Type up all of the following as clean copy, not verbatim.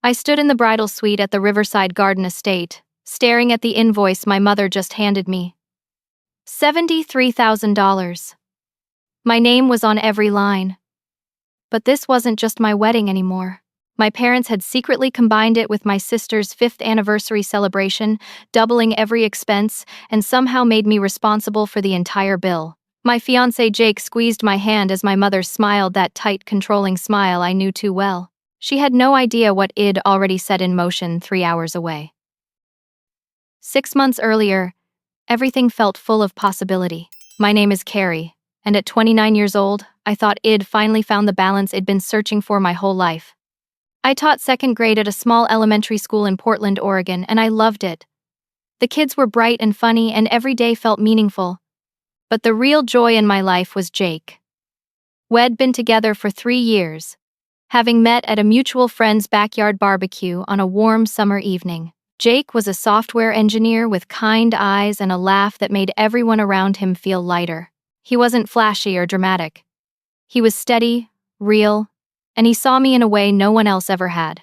I stood in the bridal suite at the Riverside Garden Estate, staring at the invoice my mother just handed me. $73,000. My name was on every line. But this wasn't just my wedding anymore. My parents had secretly combined it with my sister's 5th anniversary celebration, doubling every expense, and somehow made me responsible for the entire bill. My fiancé Jake squeezed my hand as my mother smiled, that tight, controlling smile I knew too well. She had no idea what I'd already set in motion 3 hours away. 6 months earlier, everything felt full of possibility. My name is Carrie, and at 29 years old, I thought I'd finally found the balance I'd been searching for my whole life. I taught 2nd grade at a small elementary school in Portland, Oregon, and I loved it. The kids were bright and funny, and every day felt meaningful. But the real joy in my life was Jake. We'd been together for 3 years, having met at a mutual friend's backyard barbecue on a warm summer evening. Jake was a software engineer with kind eyes and a laugh that made everyone around him feel lighter. He wasn't flashy or dramatic. He was steady, real, and he saw me in a way no one else ever had.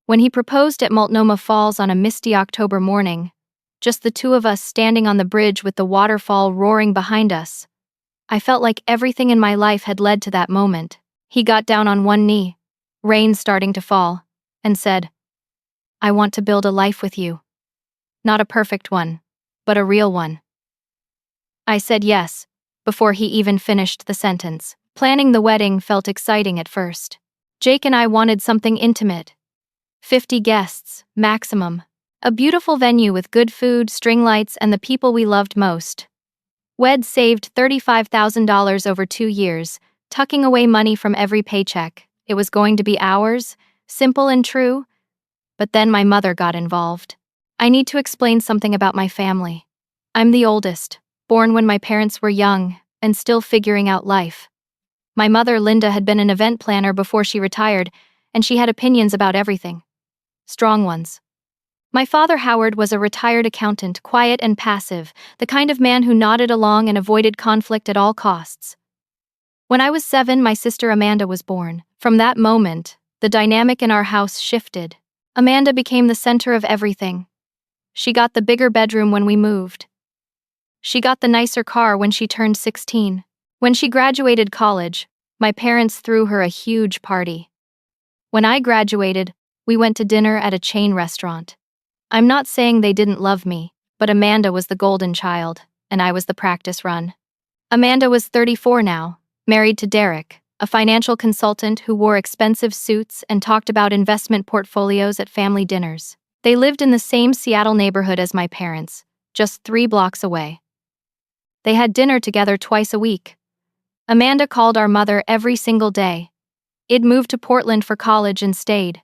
When he proposed at Multnomah Falls on a misty October morning, just the two of us standing on the bridge with the waterfall roaring behind us, I felt like everything in my life had led to that moment. He got down on one knee, rain starting to fall, and said, "I want to build a life with you. Not a perfect one, but a real one." I said yes, before he even finished the sentence. Planning the wedding felt exciting at first. Jake and I wanted something intimate. 50 guests, maximum. A beautiful venue with good food, string lights, and the people we loved most. We'd saved $35,000 over 2 years, tucking away money from every paycheck. It was going to be ours, simple and true. But then my mother got involved. I need to explain something about my family. I'm the oldest, born when my parents were young, and still figuring out life. My mother, Linda, had been an event planner before she retired, and she had opinions about everything. Strong ones. My father, Howard, was a retired accountant, quiet and passive, the kind of man who nodded along and avoided conflict at all costs. When I was 7, my sister Amanda was born. From that moment, the dynamic in our house shifted. Amanda became the center of everything. She got the bigger bedroom when we moved. She got the nicer car when she turned 16. When she graduated college, my parents threw her a huge party. When I graduated, we went to dinner at a chain restaurant. I'm not saying they didn't love me, but Amanda was the golden child, and I was the practice run. Amanda was 34 now, married to Derek, a financial consultant who wore expensive suits and talked about investment portfolios at family dinners. They lived in the same Seattle neighborhood as my parents, just 3 blocks away. They had dinner together twice a week. Amanda called our mother every single day. I'd moved to Portland for college and stayed.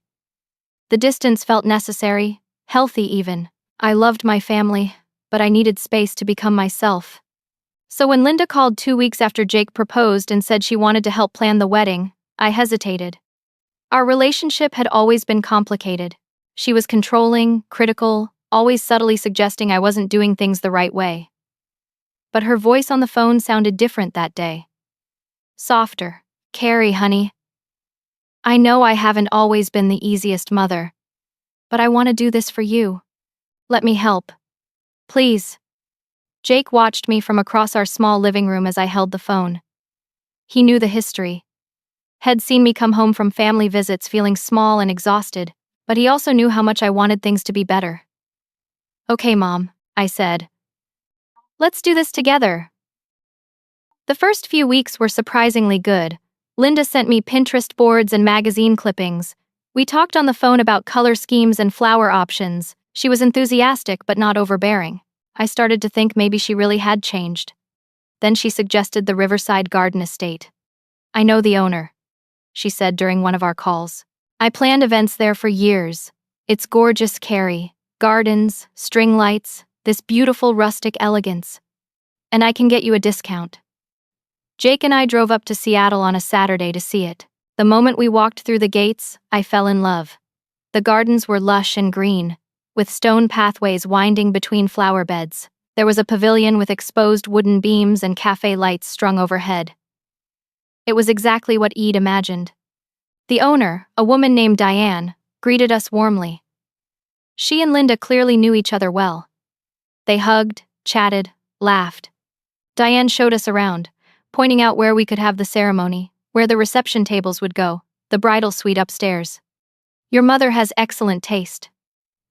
The distance felt necessary, healthy even. I loved my family, but I needed space to become myself. So when Linda called 2 weeks after Jake proposed and said she wanted to help plan the wedding, I hesitated. Our relationship had always been complicated. She was controlling, critical, always subtly suggesting I wasn't doing things the right way. But her voice on the phone sounded different that day. Softer. "Carrie, honey. I know I haven't always been the easiest mother, but I want to do this for you. Let me help. Please." Jake watched me from across our small living room as I held the phone. He knew the history. Had seen me come home from family visits feeling small and exhausted, but he also knew how much I wanted things to be better. "Okay, Mom," I said. "Let's do this together." The first few weeks were surprisingly good. Linda sent me Pinterest boards and magazine clippings. We talked on the phone about color schemes and flower options. She was enthusiastic but not overbearing. I started to think maybe she really had changed. Then she suggested the Riverside Garden Estate. "I know the owner," she said during one of our calls. "I planned events there for years. It's gorgeous, Carrie. Gardens, string lights, this beautiful rustic elegance. And I can get you a discount." Jake and I drove up to Seattle on a Saturday to see it. The moment we walked through the gates, I fell in love. The gardens were lush and green, with stone pathways winding between flower beds. There was a pavilion with exposed wooden beams and cafe lights strung overhead. It was exactly what I'd imagined. The owner, a woman named Diane, greeted us warmly. She and Linda clearly knew each other well. They hugged, chatted, laughed. Diane showed us around, pointing out where we could have the ceremony, where the reception tables would go, the bridal suite upstairs. "Your mother has excellent taste,"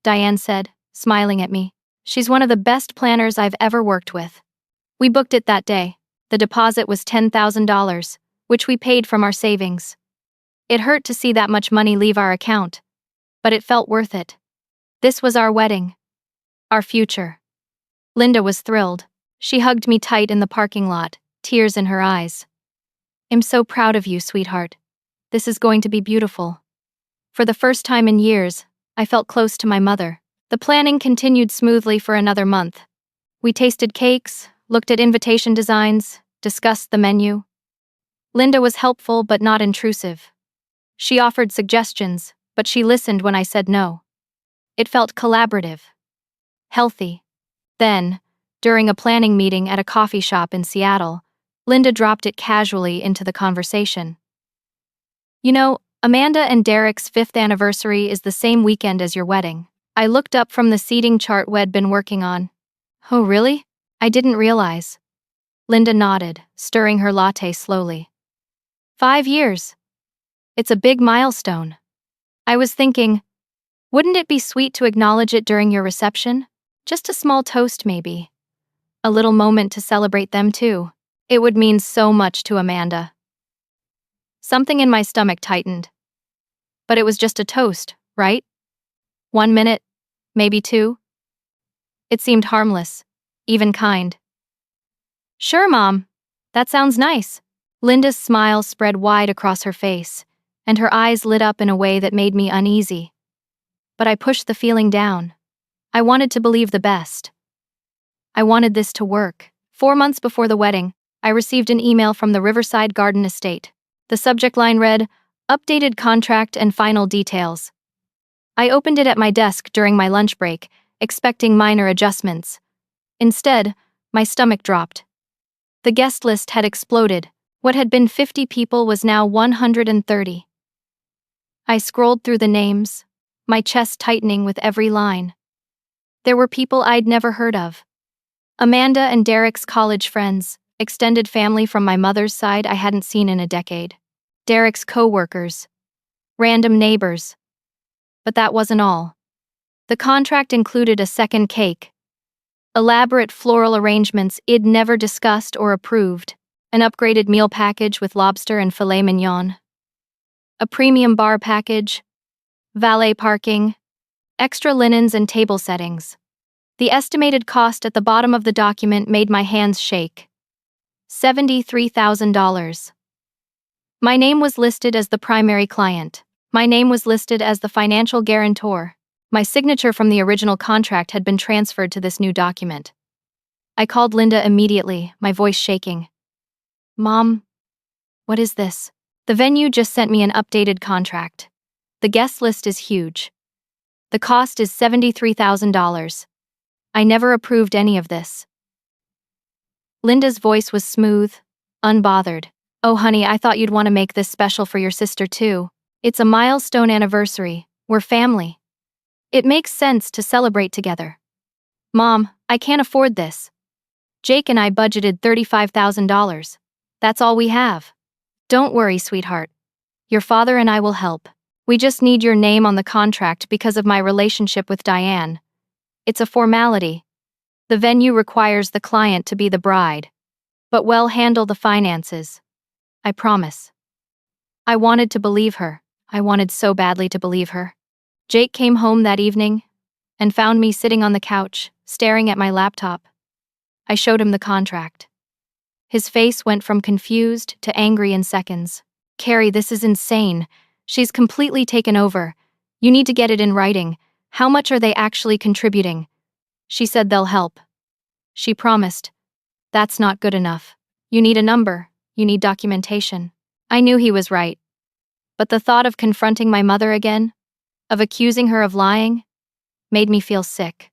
Diane said, smiling at me. "She's one of the best planners I've ever worked with." We booked it that day. The deposit was $10,000, which we paid from our savings. It hurt to see that much money leave our account, but it felt worth it. This was our wedding. Our future. Linda was thrilled. She hugged me tight in the parking lot, tears in her eyes. "I'm so proud of you, sweetheart. This is going to be beautiful." For the first time in years, I felt close to my mother. The planning continued smoothly for another month. We tasted cakes, looked at invitation designs, discussed the menu. Linda was helpful but not intrusive. She offered suggestions, but she listened when I said no. It felt collaborative. Healthy. Then, during a planning meeting at a coffee shop in Seattle, Linda dropped it casually into the conversation. "You know, Amanda and Derek's 5th anniversary is the same weekend as your wedding." I looked up from the seating chart we'd been working on. "Oh, really? I didn't realize." Linda nodded, stirring her latte slowly. 5 years. It's a big milestone. I was thinking, wouldn't it be sweet to acknowledge it during your reception? Just a small toast, maybe. A little moment to celebrate them, too. It would mean so much to Amanda. Something in my stomach tightened. But it was just a toast, right? 1 minute, maybe 2. It seemed harmless, even kind. "Sure, Mom. That sounds nice." Linda's smile spread wide across her face, and her eyes lit up in a way that made me uneasy. But I pushed the feeling down. I wanted to believe the best. I wanted this to work. 4 months before the wedding, I received an email from the Riverside Garden Estate. The subject line read, "Updated contract and final details." I opened it at my desk during my lunch break, expecting minor adjustments. Instead, my stomach dropped. The guest list had exploded. What had been 50 people was now 130. I scrolled through the names, my chest tightening with every line. There were people I'd never heard of. Amanda and Derek's college friends, extended family from my mother's side I hadn't seen in a decade. Derek's co-workers. Random neighbors. But that wasn't all. The contract included a second cake. Elaborate floral arrangements I'd never discussed or approved. An upgraded meal package with lobster and filet mignon. A premium bar package. Valet parking. Extra linens and table settings. The estimated cost at the bottom of the document made my hands shake. $73,000. My name was listed as the primary client. My name was listed as the financial guarantor. My signature from the original contract had been transferred to this new document. I called Linda immediately, my voice shaking. "Mom, what is this?" The venue just sent me an updated contract. The guest list is huge. The cost is $73,000. I never approved any of this. Linda's voice was smooth, unbothered. "Oh, honey, I thought you'd want to make this special for your sister, too. It's a milestone anniversary. We're family. It makes sense to celebrate together." "Mom, I can't afford this. Jake and I budgeted $35,000. That's all we have." "Don't worry, sweetheart. Your father and I will help. We just need your name on the contract because of my relationship with Diane. It's a formality. The venue requires the client to be the bride. But we'll handle the finances. I promise." I wanted to believe her. I wanted so badly to believe her. Jake came home that evening and found me sitting on the couch, staring at my laptop. I showed him the contract. His face went from confused to angry in seconds. "Carrie, this is insane. She's completely taken over. You need to get it in writing. How much are they actually contributing?" "She said they'll help." "She promised." "That's not good enough. You need a number. You need documentation." I knew he was right. But the thought of confronting my mother again, of accusing her of lying, made me feel sick.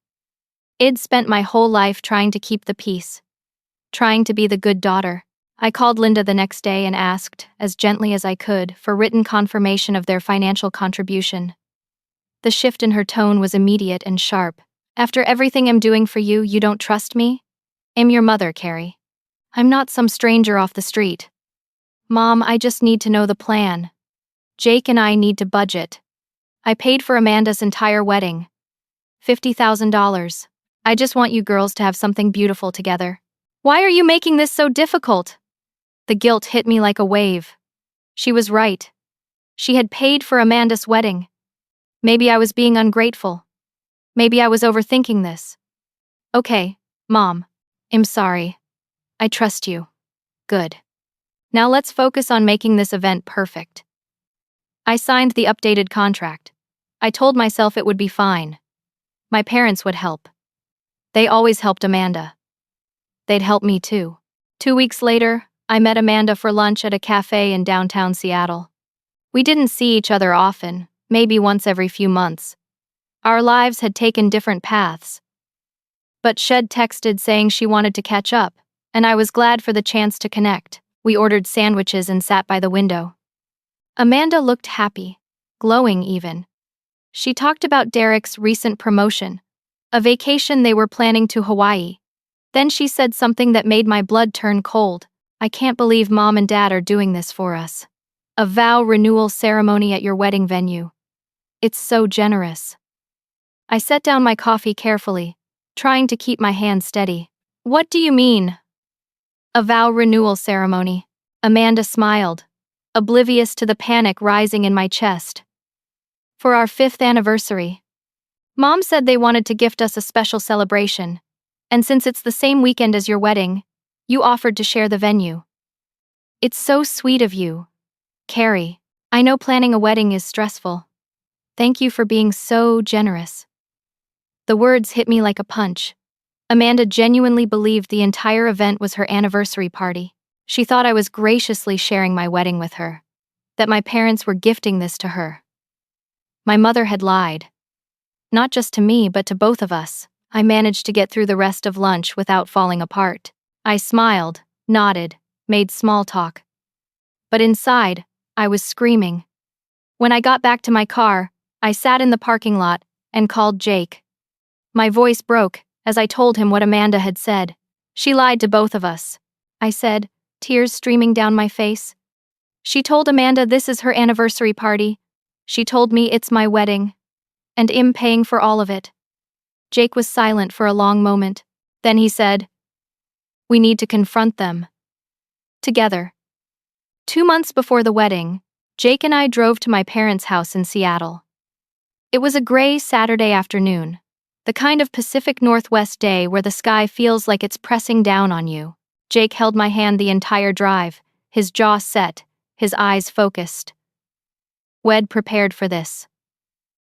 I'd spent my whole life trying to keep the peace, trying to be the good daughter. I called Linda the next day and asked, as gently as I could, for written confirmation of their financial contribution. The shift in her tone was immediate and sharp. After everything I'm doing for you, you don't trust me? I'm your mother, Carrie. I'm not some stranger off the street. Mom, I just need to know the plan. Jake and I need to budget. I paid for Amanda's entire wedding. $50,000. I just want you girls to have something beautiful together. Why are you making this so difficult? The guilt hit me like a wave. She was right. She had paid for Amanda's wedding. Maybe I was being ungrateful. Maybe I was overthinking this. Okay, Mom. I'm sorry. I trust you. Good. Now let's focus on making this event perfect. I signed the updated contract. I told myself it would be fine. My parents would help. They always helped Amanda. They'd help me too. 2 weeks later, I met Amanda for lunch at a cafe in downtown Seattle. We didn't see each other often, maybe once every few months. Our lives had taken different paths. But Shed texted saying she wanted to catch up, and I was glad for the chance to connect. We ordered sandwiches and sat by the window. Amanda looked happy, glowing even. She talked about Derek's recent promotion, a vacation they were planning to Hawaii. Then she said something that made my blood turn cold. I can't believe Mom and Dad are doing this for us. A vow renewal ceremony at your wedding venue. It's so generous. I set down my coffee carefully, trying to keep my hand steady. What do you mean? A vow renewal ceremony. Amanda smiled, oblivious to the panic rising in my chest. For our 5th anniversary. Mom said they wanted to gift us a special celebration, and since it's the same weekend as your wedding, you offered to share the venue. It's so sweet of you, Carrie. I know planning a wedding is stressful. Thank you for being so generous. The words hit me like a punch. Amanda genuinely believed the entire event was her anniversary party. She thought I was graciously sharing my wedding with her, that my parents were gifting this to her. My mother had lied. Not just to me, but to both of us. I managed to get through the rest of lunch without falling apart. I smiled, nodded, made small talk. But inside, I was screaming. When I got back to my car, I sat in the parking lot and called Jake. My voice broke as I told him what Amanda had said. She lied to both of us, I said, tears streaming down my face. She told Amanda this is her anniversary party. She told me it's my wedding. And I'm paying for all of it. Jake was silent for a long moment. Then he said, "We need to confront them. Together." 2 months before the wedding, Jake and I drove to my parents' house in Seattle. It was a gray Saturday afternoon, the kind of Pacific Northwest day where the sky feels like it's pressing down on you. Jake held my hand the entire drive, his jaw set, his eyes focused. We'd prepared for this.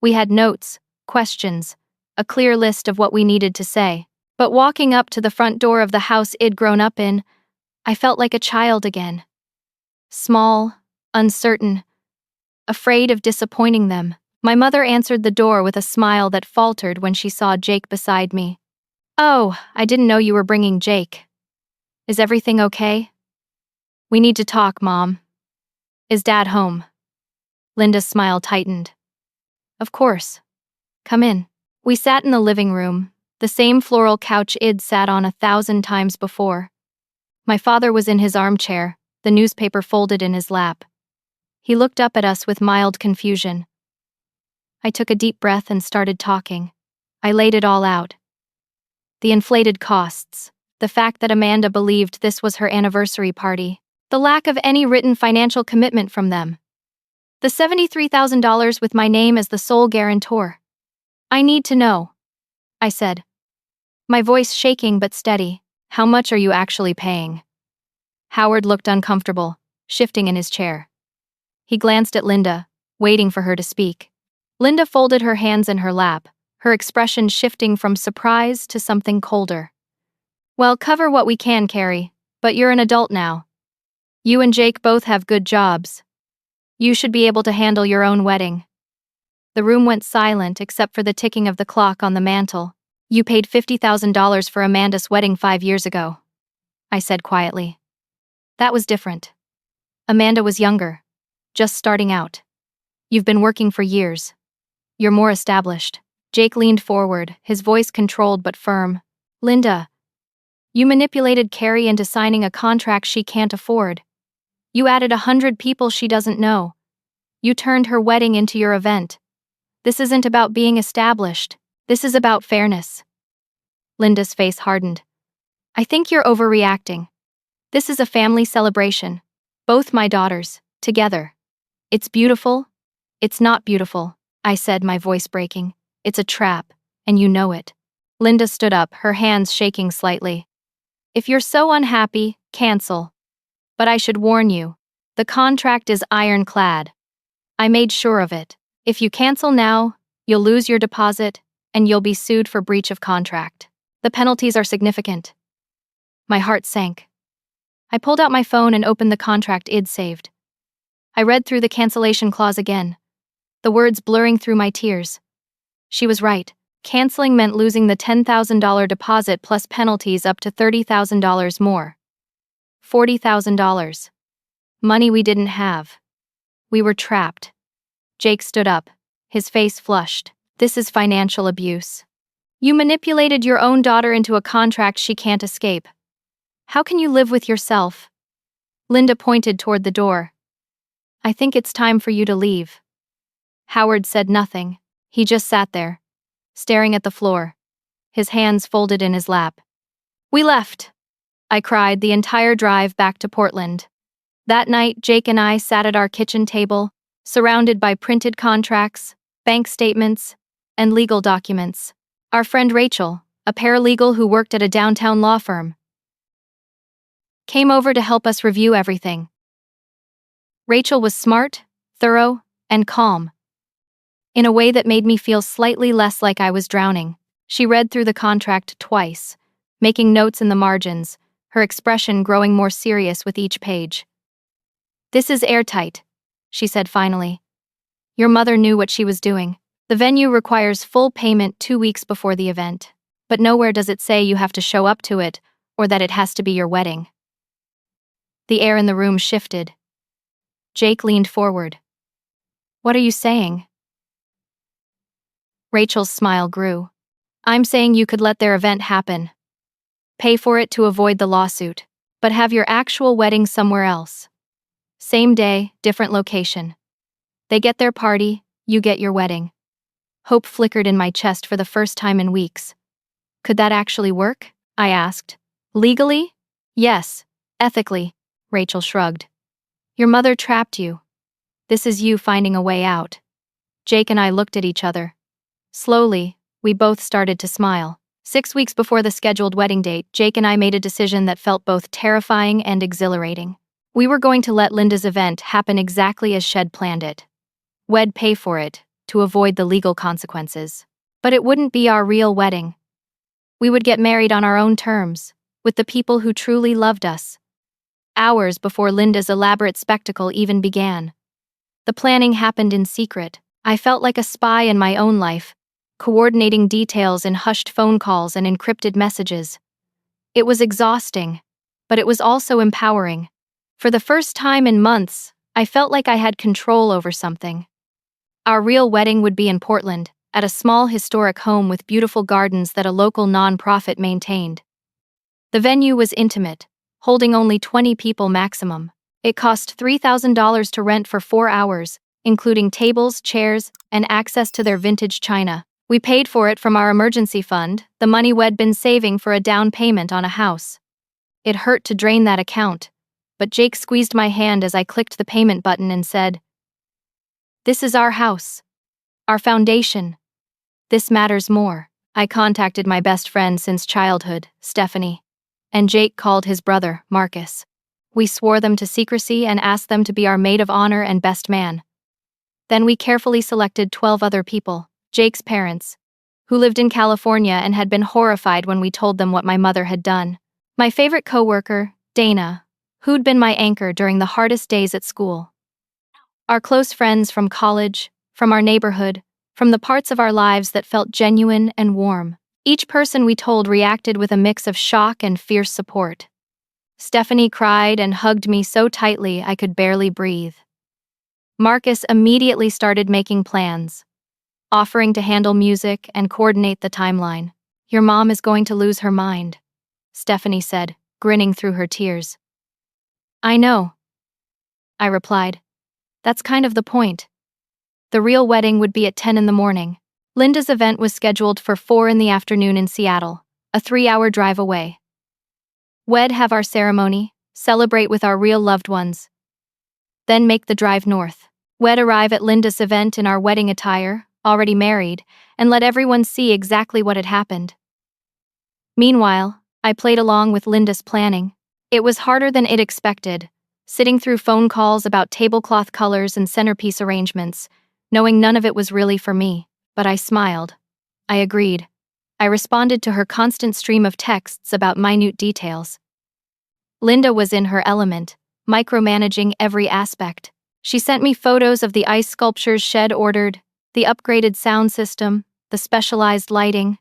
We had notes, questions, a clear list of what we needed to say. But walking up to the front door of the house I'd grown up in, I felt like a child again. Small, uncertain, afraid of disappointing them. My mother answered the door with a smile that faltered when she saw Jake beside me. "Oh, I didn't know you were bringing Jake. Is everything okay?" "We need to talk, Mom. Is Dad home?" Linda's smile tightened. "Of course. Come in." We sat in the living room, the same floral couch I'd sat on 1,000 times before. My father was in his armchair, the newspaper folded in his lap. He looked up at us with mild confusion. I took a deep breath and started talking. I laid it all out. The inflated costs, the fact that Amanda believed this was her anniversary party, the lack of any written financial commitment from them, the $73,000 with my name as the sole guarantor. "I need to know," I said, my voice shaking but steady. "How much are you actually paying?" Howard looked uncomfortable, shifting in his chair. He glanced at Linda, waiting for her to speak. Linda folded her hands in her lap, her expression shifting from surprise to something colder. "Well, cover what we can, Carrie, but you're an adult now. You and Jake both have good jobs. You should be able to handle your own wedding." The room went silent except for the ticking of the clock on the mantel. "You paid $50,000 for Amanda's wedding 5 years ago," I said quietly. That was different. Amanda was younger, just starting out. "You've been working for years. You're more established. Jake leaned forward, his voice controlled but firm. Linda, you manipulated Carrie into signing a contract she can't afford. You added 100 people she doesn't know. You turned her wedding into your event. This isn't about being established. This is about fairness. Linda's face hardened. I think you're overreacting. This is a family celebration. Both my daughters, together. It's beautiful. It's not beautiful, I said, my voice breaking. It's a trap, and you know it. Linda stood up, her hands shaking slightly. If you're so unhappy, cancel. But I should warn you, the contract is ironclad. I made sure of it. If you cancel now, you'll lose your deposit, and you'll be sued for breach of contract. The penalties are significant. My heart sank. I pulled out my phone and opened the contract I'd saved. I read through the cancellation clause again, the words blurring through my tears. She was right. Canceling meant losing the $10,000 deposit plus penalties up to $30,000 more. $40,000. Money we didn't have. We were trapped. Jake stood up, his face flushed. This is financial abuse. You manipulated your own daughter into a contract she can't escape. How can you live with yourself? Linda pointed toward the door. I think it's time for you to leave. Howard said nothing. He just sat there, staring at the floor, his hands folded in his lap. We left, I cried the entire drive back to Portland. That night, Jake and I sat at our kitchen table, surrounded by printed contracts, bank statements, and legal documents. Our friend Rachel, a paralegal who worked at a downtown law firm, came over to help us review everything. Rachel was smart, thorough, and calm, in a way that made me feel slightly less like I was drowning. She read through the contract twice, making notes in the margins, her expression growing more serious with each page. This is airtight, she said finally. Your mother knew what she was doing. The venue requires full payment 2 weeks before the event, but nowhere does it say you have to show up to it or that it has to be your wedding. The air in the room shifted. Jake leaned forward. What are you saying? Rachel's smile grew. I'm saying you could let their event happen. Pay for it to avoid the lawsuit, but have your actual wedding somewhere else. Same day, different location. They get their party, you get your wedding. Hope flickered in my chest for the first time in weeks. Could that actually work? I asked. Legally? Yes. Ethically, Rachel shrugged. Your mother trapped you. This is you finding a way out. Jake and I looked at each other. Slowly, we both started to smile. 6 weeks before the scheduled wedding date, Jake and I made a decision that felt both terrifying and exhilarating. We were going to let Linda's event happen exactly as Shed planned it. We'd pay for it, to avoid the legal consequences. But it wouldn't be our real wedding. We would get married on our own terms, with the people who truly loved us. Hours before Linda's elaborate spectacle even began. The planning happened in secret. I felt like a spy in my own life, coordinating details in hushed phone calls and encrypted messages. It was exhausting, but it was also empowering. For the first time in months, I felt like I had control over something. Our real wedding would be in Portland, at a small historic home with beautiful gardens that a local nonprofit maintained. The venue was intimate, holding only 20 people maximum. It cost $3,000 to rent for 4 hours, including tables, chairs, and access to their vintage china. We paid for it from our emergency fund, the money we'd been saving for a down payment on a house. It hurt to drain that account, but Jake squeezed my hand as I clicked the payment button and said, This is our house. Our foundation. This matters more. I contacted my best friend since childhood, Stephanie, and Jake called his brother, Marcus. We swore them to secrecy and asked them to be our maid of honor and best man. Then we carefully selected 12 other people, Jake's parents, who lived in California and had been horrified when we told them what my mother had done. My favorite coworker, Dana, who'd been my anchor during the hardest days at school. Our close friends from college, from our neighborhood, from the parts of our lives that felt genuine and warm. Each person we told reacted with a mix of shock and fierce support. Stephanie cried and hugged me so tightly I could barely breathe. Marcus immediately started making plans. offering to handle music and coordinate the timeline. "Your mom is going to lose her mind," Stephanie said, grinning through her tears. "I know," I replied. "That's kind of the point." The real wedding would be at 10 in the morning. Linda's event was scheduled for 4 in the afternoon in Seattle, a 3-hour drive away. We'd have our ceremony, celebrate with our real loved ones, then make the drive north. We'd arrive at Linda's event in our wedding attire, already married, and let everyone see exactly what had happened. Meanwhile, I played along with Linda's planning. It was harder than it expected, sitting through phone calls about tablecloth colors and centerpiece arrangements, knowing none of it was really for me. But I smiled. I agreed. I responded to her constant stream of texts about minute details. Linda was in her element, micromanaging every aspect. She sent me photos of the ice sculptures Shed ordered, the upgraded sound system, the specialized lighting.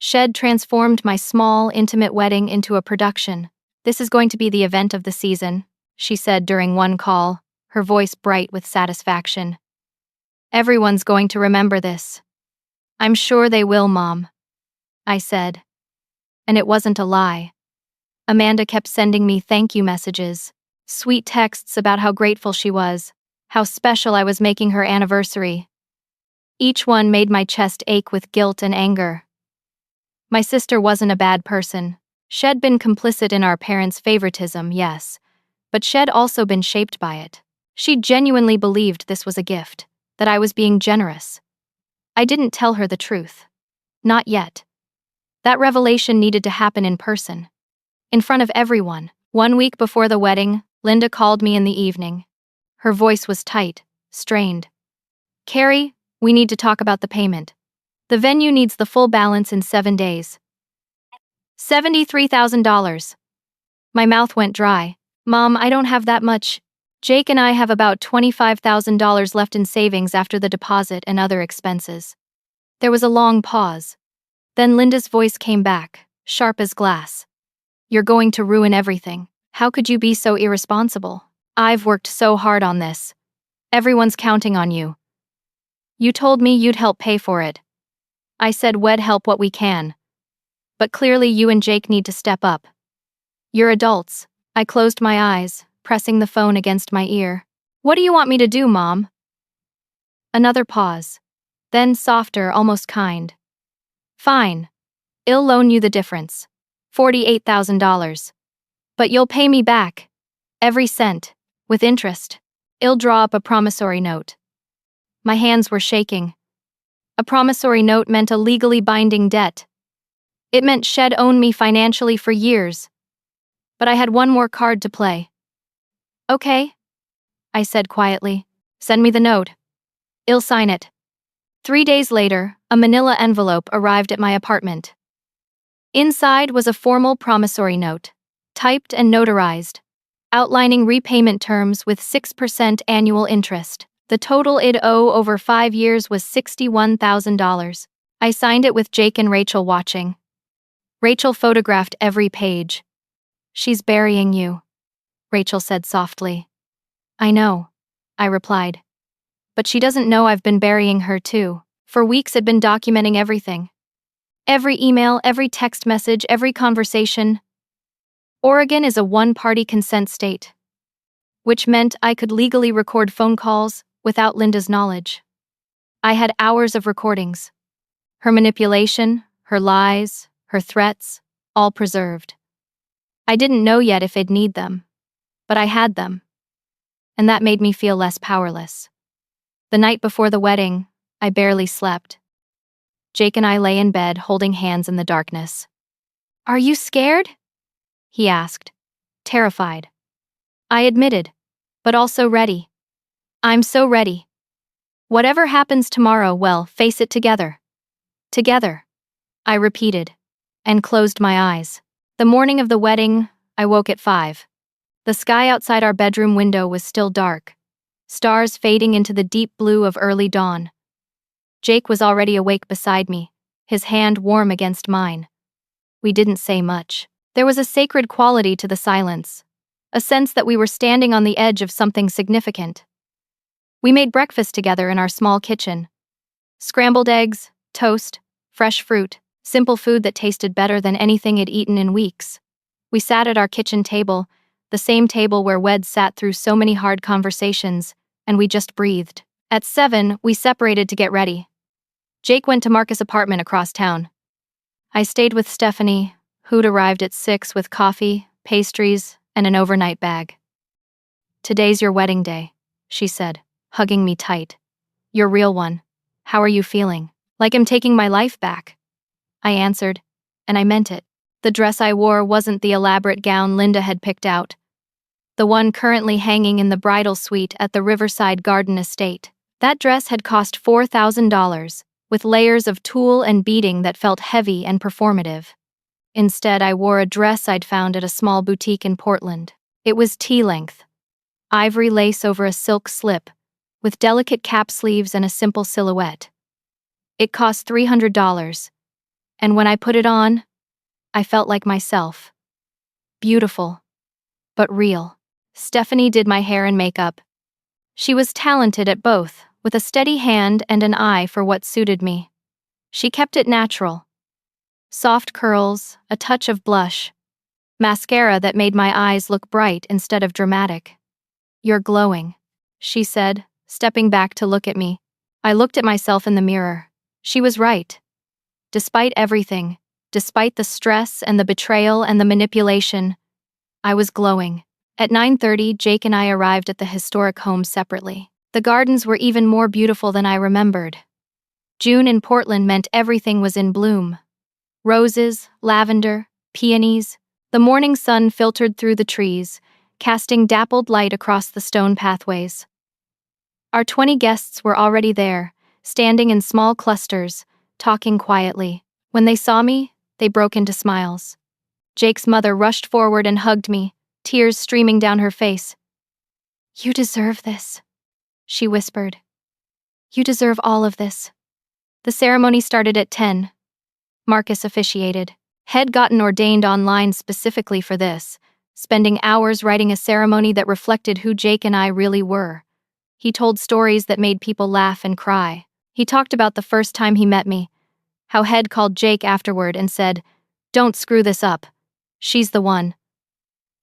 Shed transformed my small, intimate wedding into a production. "This is going to be the event of the season," she said during one call, her voice bright with satisfaction. "Everyone's going to remember this." "I'm sure they will, Mom," I said. And it wasn't a lie. Amanda kept sending me thank you messages, sweet texts about how grateful she was, how special I was making her anniversary. Each one made my chest ache with guilt and anger. My sister wasn't a bad person. She'd been complicit in our parents' favoritism, yes, but she'd also been shaped by it. She genuinely believed this was a gift, that I was being generous. I didn't tell her the truth. Not yet. That revelation needed to happen in person. In front of everyone. 1 week before the wedding, Linda called me in the evening. Her voice was tight, strained. "Carrie, we need to talk about the payment. The venue needs the full balance in 7 days. $73,000. My mouth went dry. "Mom, I don't have that much. Jake and I have about $25,000 left in savings after the deposit and other expenses." There was a long pause. Then Linda's voice came back, sharp as glass. "You're going to ruin everything. How could you be so irresponsible? I've worked so hard on this. Everyone's counting on you. You told me you'd help pay for it. I said we'd help what we can. But clearly you and Jake need to step up. You're adults." I closed my eyes, pressing the phone against my ear. "What do you want me to do, Mom?" Another pause. Then softer, almost kind. "Fine. I'll loan you the difference. $48,000. But you'll pay me back. Every cent. With interest. I'll draw up a promissory note." My hands were shaking. A promissory note meant a legally binding debt. It meant Shed owned me financially for years. But I had one more card to play. "Okay," I said quietly. "Send me the note. I'll sign it." 3 days later, a manila envelope arrived at my apartment. Inside was a formal promissory note, typed and notarized, outlining repayment terms with 6% annual interest. The total I'd owe over 5 years was $61,000. I signed it with Jake and Rachel watching. Rachel photographed every page. "She's burying you," Rachel said softly. "I know," I replied. "But she doesn't know I've been burying her too." For weeks I'd been documenting everything. Every email, every text message, every conversation. Oregon is a one-party consent state, which meant I could legally record phone calls without Linda's knowledge. I had hours of recordings. Her manipulation, her lies, her threats, all preserved. I didn't know yet if I'd need them, but I had them. And that made me feel less powerless. The night before the wedding, I barely slept. Jake and I lay in bed holding hands in the darkness. "Are you scared?" he asked, terrified. I admitted, but also ready. "I'm so ready. Whatever happens tomorrow, well, face it together." "Together," I repeated, and closed my eyes. The morning of the wedding, I woke at 5. The sky outside our bedroom window was still dark, stars fading into the deep blue of early dawn. Jake was already awake beside me, his hand warm against mine. We didn't say much. There was a sacred quality to the silence, a sense that we were standing on the edge of something significant. We made breakfast together in our small kitchen. Scrambled eggs, toast, fresh fruit, simple food that tasted better than anything I'd eaten in weeks. We sat at our kitchen table, the same table where Wed sat through so many hard conversations, and we just breathed. At 7, we separated to get ready. Jake went to Marcus' apartment across town. I stayed with Stephanie, who'd arrived at 6 with coffee, pastries, and an overnight bag. "Today's your wedding day," she said, hugging me tight. "Your real one. How are you feeling?" "Like I'm taking my life back," I answered, and I meant it. The dress I wore wasn't the elaborate gown Linda had picked out. The one currently hanging in the bridal suite at the Riverside Garden Estate. That dress had cost $4,000, with layers of tulle and beading that felt heavy and performative. Instead, I wore a dress I'd found at a small boutique in Portland. It was tea-length, ivory lace over a silk slip, with delicate cap sleeves and a simple silhouette. It cost $300, and when I put it on, I felt like myself. Beautiful, but real. Stephanie did my hair and makeup. She was talented at both, with a steady hand and an eye for what suited me. She kept it natural. Soft curls, a touch of blush, mascara that made my eyes look bright instead of dramatic. "You're glowing," she said, stepping back to look at me. I looked at myself in the mirror. She was right. Despite everything, despite the stress and the betrayal and the manipulation, I was glowing. At 9:30, Jake and I arrived at the historic home separately. The gardens were even more beautiful than I remembered. June in Portland meant everything was in bloom. Roses, lavender, peonies. The morning sun filtered through the trees, casting dappled light across the stone pathways. Our 20 guests were already there, standing in small clusters, talking quietly. When they saw me, they broke into smiles. Jake's mother rushed forward and hugged me, tears streaming down her face. "You deserve this," she whispered. "You deserve all of this." The ceremony started at 10. Marcus officiated. He'd gotten ordained online specifically for this, spending hours writing a ceremony that reflected who Jake and I really were. He told stories that made people laugh and cry. He talked about the first time he met me, how Head called Jake afterward and said, "Don't screw this up. She's the one."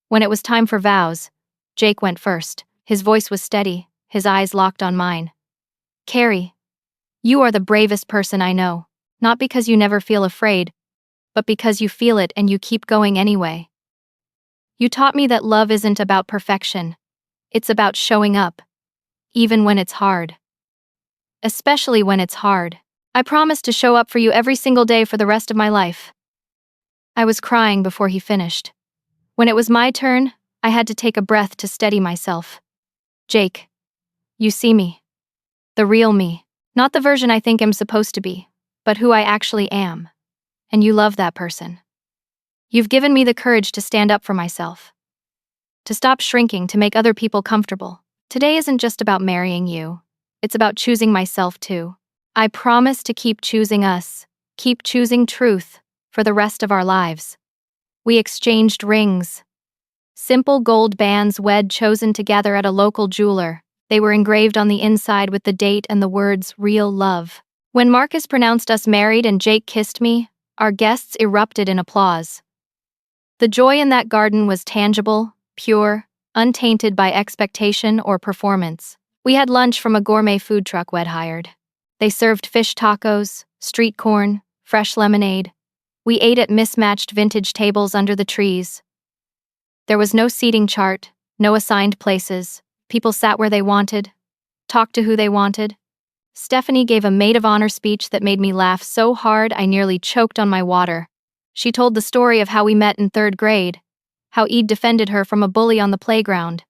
When it was time for vows, Jake went first. His voice was steady, his eyes locked on mine. "Carrie, you are the bravest person I know, not because you never feel afraid, but because you feel it and you keep going anyway. You taught me that love isn't about perfection. It's about showing up, even when it's hard. Especially when it's hard. I promise to show up for you every single day for the rest of my life." I was crying before he finished. When it was my turn, I had to take a breath to steady myself. "Jake, you see me. The real me. Not the version I think I'm supposed to be, but who I actually am. And you love that person. You've given me the courage to stand up for myself. To stop shrinking to make other people comfortable. Today isn't just about marrying you. It's about choosing myself too. I promise to keep choosing us, keep choosing truth, for the rest of our lives." We exchanged rings. Simple gold bands Wed chosen together at a local jeweler. They were engraved on the inside with the date and the words "Real Love." When Marcus pronounced us married and Jake kissed me, our guests erupted in applause. The joy in that garden was tangible, pure, untainted by expectation or performance. We had lunch from a gourmet food truck Wed hired. They served fish tacos, street corn, fresh lemonade. We ate at mismatched vintage tables under the trees. There was no seating chart, no assigned places. People sat where they wanted, talked to who they wanted. Stephanie gave a maid of honor speech that made me laugh so hard I nearly choked on my water. She told the story of how we met in 3rd grade, how Eid defended her from a bully on the playground,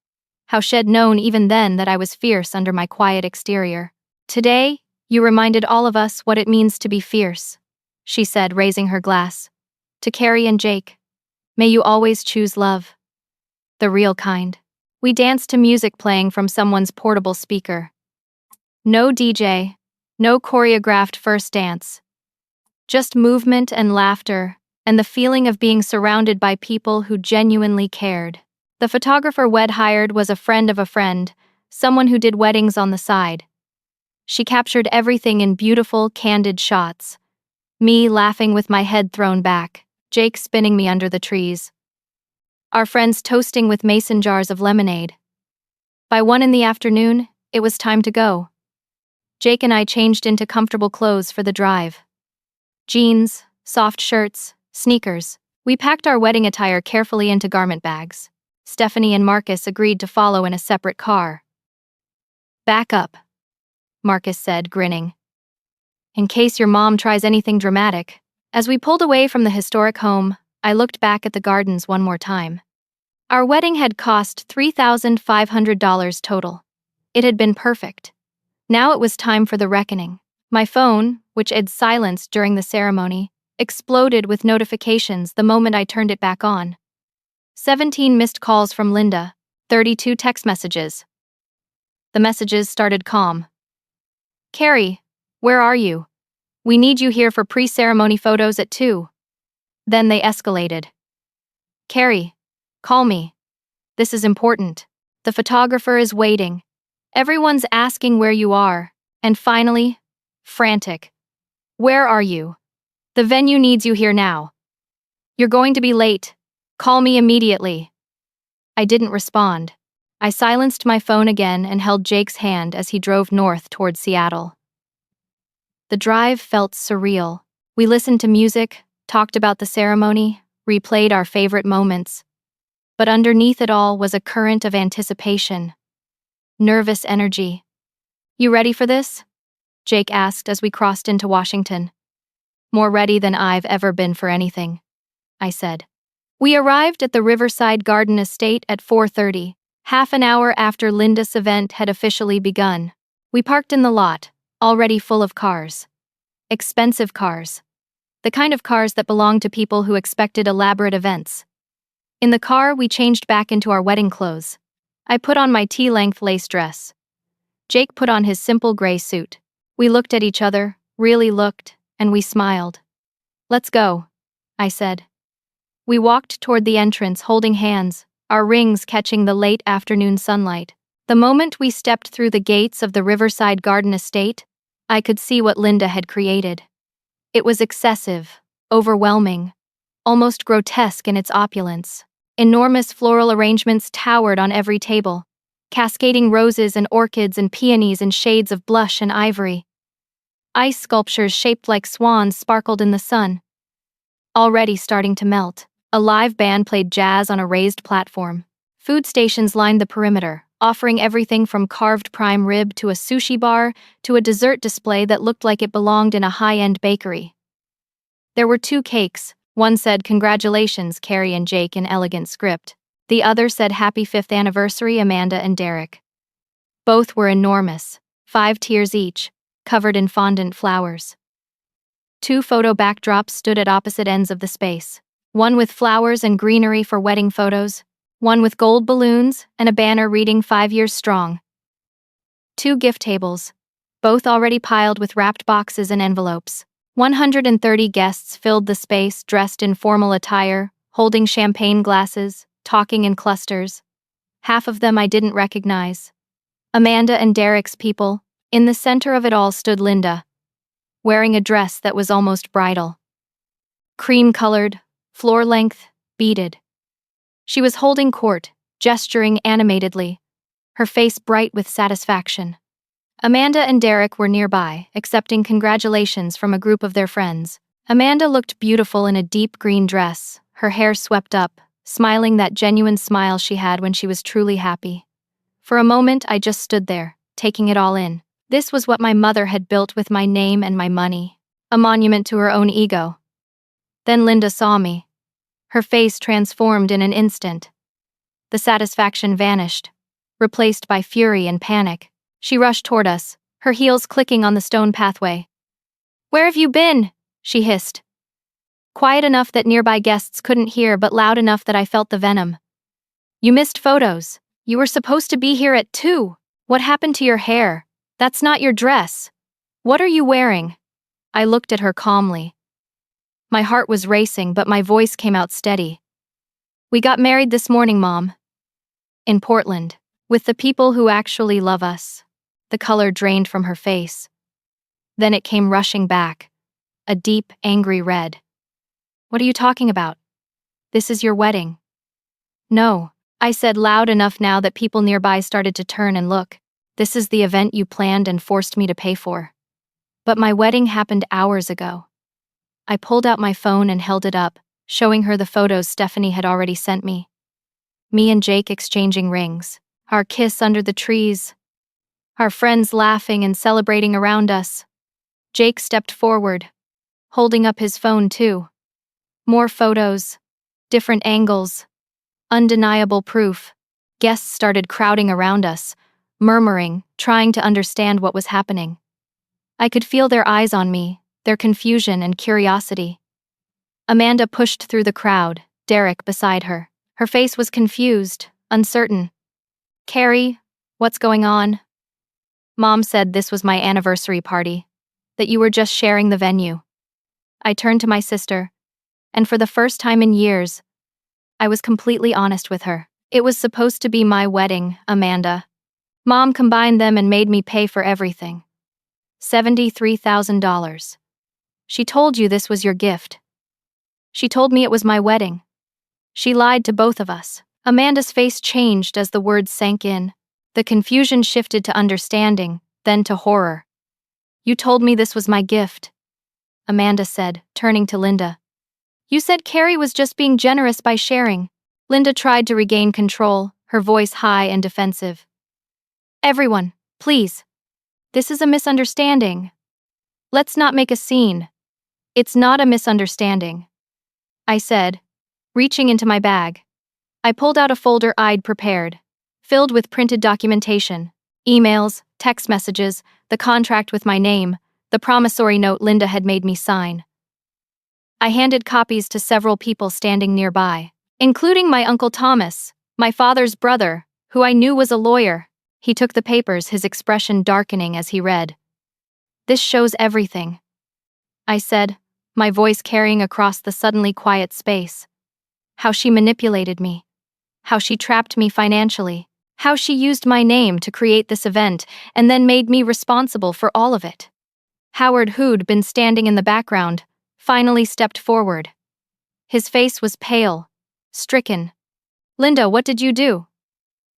how she'd known even then that I was fierce under my quiet exterior. "Today, you reminded all of us what it means to be fierce," she said, raising her glass. "To Carrie and Jake, may you always choose love. The real kind." We danced to music playing from someone's portable speaker. No DJ, no choreographed first dance. Just movement and laughter, and the feeling of being surrounded by people who genuinely cared. The photographer Wed hired was a friend of a friend, someone who did weddings on the side. She captured everything in beautiful, candid shots. Me laughing with my head thrown back, Jake spinning me under the trees. Our friends toasting with mason jars of lemonade. By 1 p.m, it was time to go. Jake and I changed into comfortable clothes for the drive. Jeans, soft shirts, sneakers. We packed our wedding attire carefully into garment bags. Stephanie and Marcus agreed to follow in a separate car. "Back up," Marcus said, grinning. "In case your mom tries anything dramatic." As we pulled away from the historic home, I looked back at the gardens one more time. Our wedding had cost $3,500 total. It had been perfect. Now it was time for the reckoning. My phone, which had silenced during the ceremony, exploded with notifications the moment I turned it back on. 17 missed calls from Linda, 32 text messages. The messages started calm. "Carrie, where are you? We need you here for pre-ceremony photos at 2. Then they escalated. "Carrie, call me. This is important. The photographer is waiting. Everyone's asking where you are." And finally, frantic. "Where are you? The venue needs you here now. You're going to be late. Call me immediately." I didn't respond. I silenced my phone again and held Jake's hand as he drove north toward Seattle. The drive felt surreal. We listened to music, talked about the ceremony, replayed our favorite moments. But underneath it all was a current of anticipation. Nervous energy. "You ready for this?" Jake asked as we crossed into Washington. "More ready than I've ever been for anything," I said. We arrived at the Riverside Garden Estate at 4:30, half an hour after Linda's event had officially begun. We parked in the lot, already full of cars. Expensive cars. The kind of cars that belong to people who expected elaborate events. In the car, we changed back into our wedding clothes. I put on my tea-length lace dress. Jake put on his simple gray suit. We looked at each other, really looked, and we smiled. "Let's go," I said. We walked toward the entrance holding hands, our rings catching the late afternoon sunlight. The moment we stepped through the gates of the Riverside Garden Estate, I could see what Linda had created. It was excessive, overwhelming, almost grotesque in its opulence. Enormous floral arrangements towered on every table, cascading roses and orchids and peonies in shades of blush and ivory. Ice sculptures shaped like swans sparkled in the sun, already starting to melt. A live band played jazz on a raised platform. Food stations lined the perimeter, offering everything from carved prime rib to a sushi bar to a dessert display that looked like it belonged in a high-end bakery. There were 2 cakes. One said, "Congratulations, Carrie and Jake," in elegant script. The other said, "Happy 5th anniversary, Amanda and Derek." Both were enormous, 5 tiers each, covered in fondant flowers. 2 photo backdrops stood at opposite ends of the space. One with flowers and greenery for wedding photos, one with gold balloons and a banner reading 5 years strong. 2 gift tables, both already piled with wrapped boxes and envelopes. 130 guests filled the space dressed in formal attire, holding champagne glasses, talking in clusters. Half of them I didn't recognize. Amanda and Derek's people. In the center of it all stood Linda, wearing a dress that was almost bridal. Cream-colored, floor-length, beaded. She was holding court, gesturing animatedly, her face bright with satisfaction. Amanda and Derek were nearby, accepting congratulations from a group of their friends. Amanda looked beautiful in a deep green dress, her hair swept up, smiling that genuine smile she had when she was truly happy. For a moment, I just stood there, taking it all in. This was what my mother had built with my name and my money, a monument to her own ego. Then Linda saw me. Her face transformed in an instant. The satisfaction vanished, replaced by fury and panic. She rushed toward us, her heels clicking on the stone pathway. "Where have you been?" she hissed. Quiet enough that nearby guests couldn't hear, but loud enough that I felt the venom. "You missed photos. You were supposed to be here at 2. What happened to your hair? That's not your dress. What are you wearing?" I looked at her calmly. My heart was racing, but my voice came out steady. "We got married this morning, Mom. In Portland. With the people who actually love us. The color drained from her face. Then it came rushing back, a deep, angry red. "What are you talking about? This is your wedding." "No," I said loud enough now that people nearby started to turn and look. "This is the event you planned and forced me to pay for." "But my wedding happened hours ago." I pulled out my phone and held it up, showing her the photos Stephanie had already sent me. Me and Jake exchanging rings, our kiss under the trees, our friends laughing and celebrating around us. Jake stepped forward, holding up his phone too. More photos, different angles, undeniable proof. Guests started crowding around us, murmuring, trying to understand what was happening. I could feel their eyes on me, their confusion and curiosity. Amanda pushed through the crowd, Derek beside her. Her face was confused, uncertain. "Carrie, what's going on?" "Mom said this was my anniversary party, that you were just sharing the venue." I turned to my sister, and for the first time in years, I was completely honest with her. "It was supposed to be my wedding, Amanda. Mom combined them and made me pay for everything. $73,000. She told you this was your gift. She told me it was my wedding. She lied to both of us." Amanda's face changed as the words sank in. The confusion shifted to understanding, then to horror. "You told me this was my gift," Amanda said, turning to Linda. "You said Carrie was just being generous by sharing." Linda tried to regain control, her voice high and defensive. "Everyone, please. This is a misunderstanding. Let's not make a scene." "It's not a misunderstanding," I said, reaching into my bag. I pulled out a folder I'd prepared, filled with printed documentation, emails, text messages, the contract with my name, the promissory note Linda had made me sign. I handed copies to several people standing nearby, including my Uncle Thomas, my father's brother, who I knew was a lawyer. He took the papers, his expression darkening as he read. "This shows everything," I said, my voice carrying across the suddenly quiet space. "How she manipulated me. How she trapped me financially. How she used my name to create this event and then made me responsible for all of it." Howard, who'd been standing in the background, finally stepped forward. His face was pale, stricken. "Linda, what did you do?"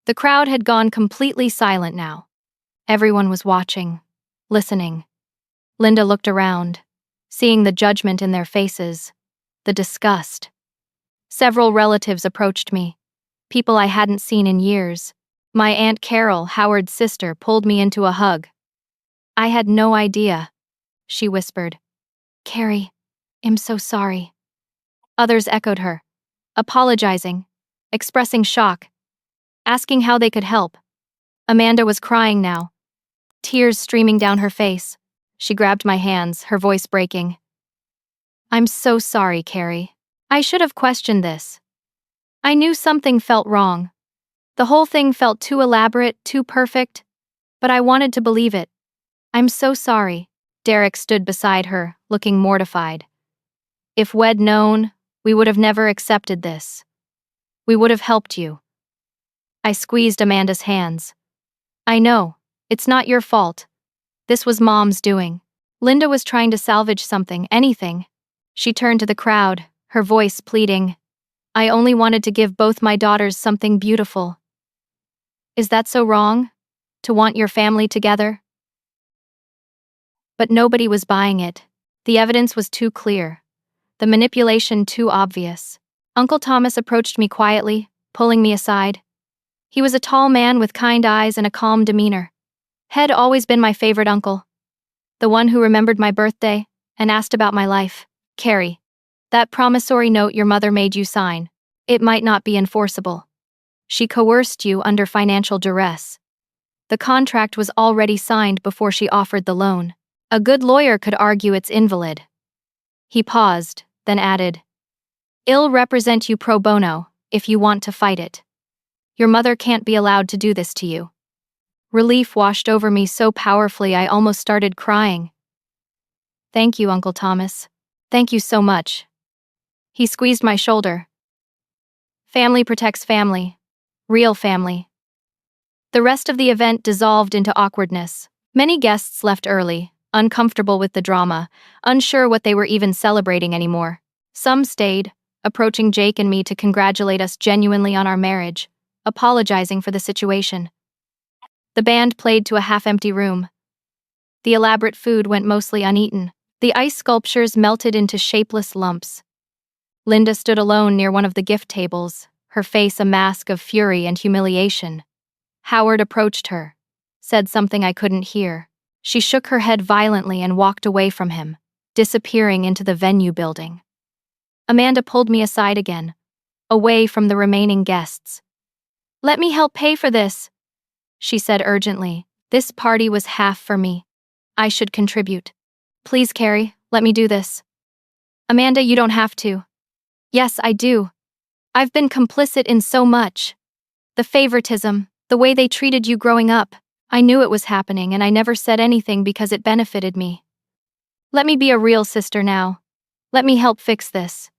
The crowd had gone completely silent now. Everyone was watching, listening. Linda looked around, seeing the judgment in their faces, the disgust. Several relatives approached me, people I hadn't seen in years. My Aunt Carol, Howard's sister, pulled me into a hug. "I had no idea," she whispered. "Carrie, I'm so sorry." Others echoed her, apologizing, expressing shock, asking how they could help. Amanda was crying now, tears streaming down her face. She grabbed my hands, her voice breaking. "I'm so sorry, Carrie. I should have questioned this. I knew something felt wrong. The whole thing felt too elaborate, too perfect, but I wanted to believe it. I'm so sorry." Derek stood beside her, looking mortified. "If we'd known, we would have never accepted this. We would have helped you." I squeezed Amanda's hands. "I know, it's not your fault. This was Mom's doing. Linda was trying to salvage something, anything." She turned to the crowd, her voice pleading. "I only wanted to give both my daughters something beautiful. Is that so wrong? To want your family together?" But nobody was buying it. The evidence was too clear. The manipulation too obvious. Uncle Thomas approached me quietly, pulling me aside. He was a tall man with kind eyes and a calm demeanor. Had always been my favorite uncle. The one who remembered my birthday and asked about my life. "Carrie, that promissory note your mother made you sign, it might not be enforceable. She coerced you under financial duress. The contract was already signed before she offered the loan. A good lawyer could argue it's invalid." He paused, then added, "I'll represent you pro bono, if you want to fight it. Your mother can't be allowed to do this to you." Relief washed over me so powerfully I almost started crying. "Thank you, Uncle Thomas. Thank you so much." He squeezed my shoulder. "Family protects family. Real family." The rest of the event dissolved into awkwardness. Many guests left early, uncomfortable with the drama, unsure what they were even celebrating anymore. Some stayed, approaching Jake and me to congratulate us genuinely on our marriage, apologizing for the situation. The band played to a half-empty room. The elaborate food went mostly uneaten. The ice sculptures melted into shapeless lumps. Linda stood alone near one of the gift tables, her face a mask of fury and humiliation. Howard approached her, said something I couldn't hear. She shook her head violently and walked away from him, disappearing into the venue building. Amanda pulled me aside again, away from the remaining guests. "Let me help pay for this," she said urgently. "This party was half for me. I should contribute. Please, Carrie, let me do this." "Amanda, you don't have to." "Yes, I do. I've been complicit in so much. The favoritism, the way they treated you growing up. I knew it was happening and I never said anything because it benefited me. Let me be a real sister now. Let me help fix this."